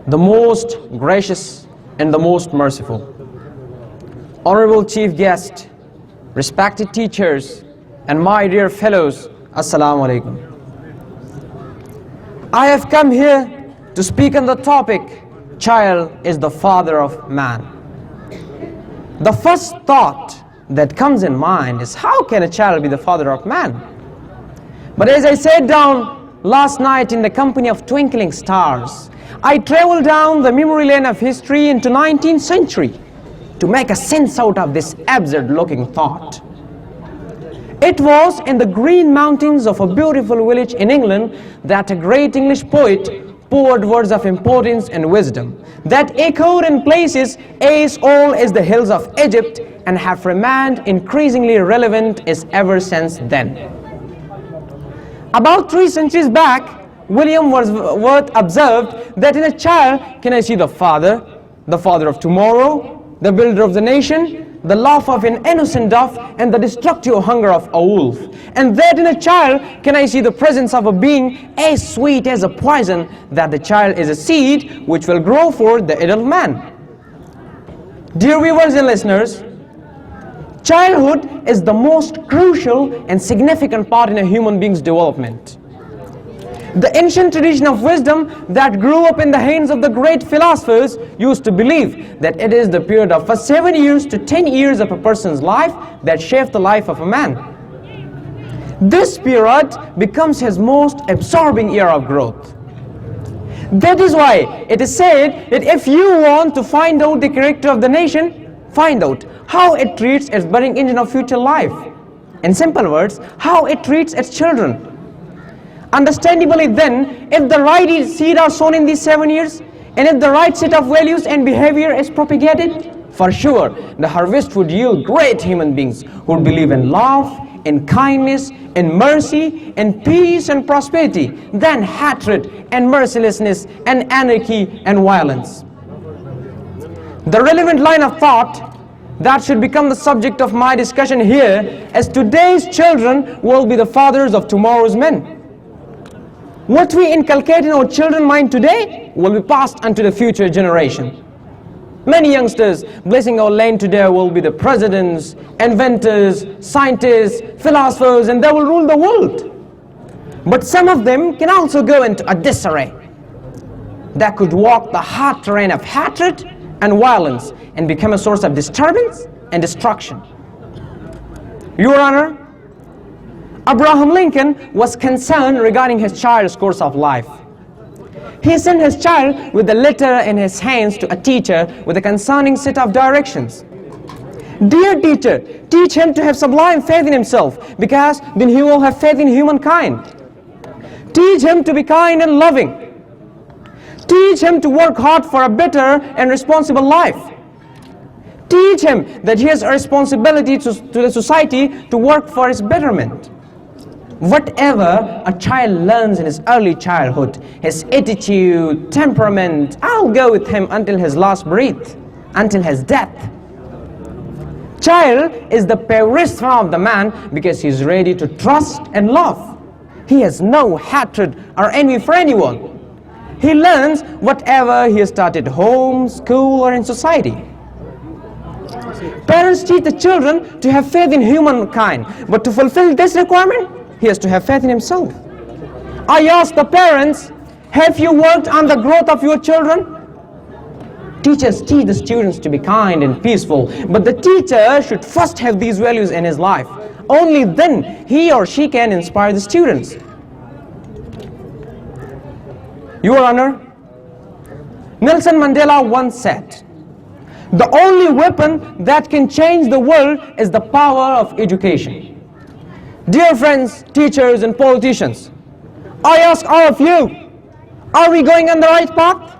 the most gracious and the most merciful. Honorable Chief Guest, respected teachers, and my dear fellows, Assalamu alaikum. I have come here to speak on the topic, child is the father of man. The first thought that comes in mind is, how can a child be the father of man? But as I sat down last night in the company of twinkling stars, I traveled down the memory lane of history into 19th century to make a sense out of this absurd looking thought. It was in the green mountains of a beautiful village in England that a great English poet poured words of importance and wisdom that echoed in places as old as the hills of Egypt and have remained increasingly relevant as ever since then. About 3 centuries back, William Wordsworth observed that in a child can I see the father of tomorrow, the builder of the nation, the laugh of an innocent dove, and the destructive hunger of a wolf. And that in a child can I see the presence of a being as sweet as a poison, that the child is a seed which will grow for the adult man. Dear viewers and listeners, childhood is the most crucial and significant part in a human being's development. The ancient tradition of wisdom that grew up in the hands of the great philosophers used to believe that it is the period of 7 years to 10 years of a person's life that shapes the life of a man. This period becomes his most absorbing year of growth. That is why it is said that if you want to find out the character of the nation, find out how it treats its budding engine of future life. In simple words, how it treats its children. Understandably then, if the right seed are sown in these 7 years, and if the right set of values and behavior is propagated, for sure the harvest would yield great human beings who would believe in love, in kindness, in mercy, in peace and prosperity, than hatred and mercilessness and anarchy and violence. The relevant line of thought that should become the subject of my discussion here is, today's children will be the fathers of tomorrow's men. What we inculcate in our children's mind today will be passed on to the future generation. Many youngsters blessing our land today will be the presidents, inventors, scientists, philosophers, and they will rule the world. But some of them can also go into a disarray. They could walk the hard terrain of hatred and violence and become a source of disturbance and destruction. Your Honor, Abraham Lincoln was concerned regarding his child's course of life. He sent his child with a letter in his hands to a teacher with a concerning set of directions. Dear teacher, teach him to have sublime faith in himself, because then he will have faith in humankind. Teach him to be kind and loving. Teach him to work hard for a better and responsible life. Teach him that he has a responsibility to the society to work for its betterment. Whatever a child learns in his early childhood, his attitude, temperament, I'll go with him until his last breath, until his death. Child is the purest form of the man because he is ready to trust and love. He has no hatred or envy for anyone. He learns whatever he has taught at home, school, or in society. Parents teach the children to have faith in humankind, but to fulfill this requirement, he has to have faith in himself. I ask the parents, have you worked on the growth of your children? Teachers teach the students to be kind and peaceful, but the teacher should first have these values in his life. Only then he or she can inspire the students. Your Honor, Nelson Mandela once said, the only weapon that can change the world is the power of education. Dear friends, teachers and politicians, I ask all of you, are we going on the right path?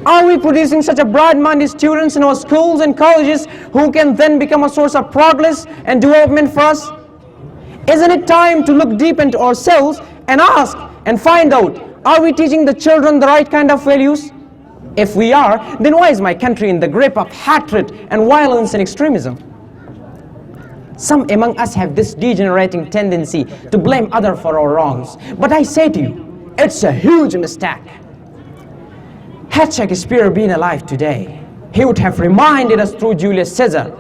Are we producing such a bright-minded students in our schools and colleges who can then become a source of progress and development for us? Isn't it time to look deep into ourselves and ask and find out, are we teaching the children the right kind of values? If we are, then why is my country in the grip of hatred and violence and extremism? Some among us have this degenerating tendency to blame others for our wrongs. But I say to you, it's a huge mistake. had Shakespeare been alive today, he would have reminded us through Julius Caesar.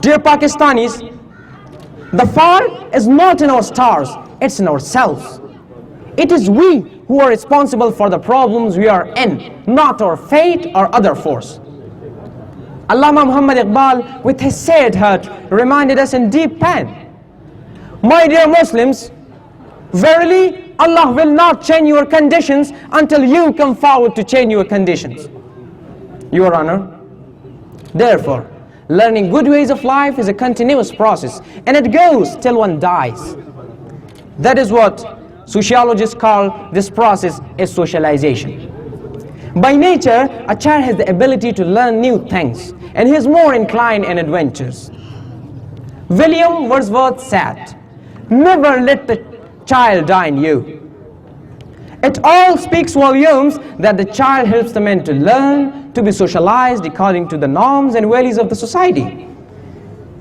Dear Pakistanis, the fault is not in our stars, it's in ourselves. It is we who are responsible for the problems we are in, not our fate or other force. Allama Muhammad Iqbal, with his sad heart, reminded us in deep pain. My dear Muslims, verily Allah will not change your conditions until you come forward to change your conditions. Your Honor, therefore, learning good ways of life is a continuous process, and it goes till one dies. That is what sociologists call this process a socialization. By nature, a child has the ability to learn new things, and he is more inclined in adventures. William Wordsworth said, "Never let the child die in you." It all speaks volumes that the child helps the man to learn, to be socialized according to the norms and values of the society.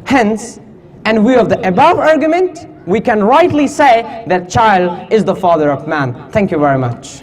Hence, in view of the above argument, we can rightly say that child is the father of man. Thank you very much.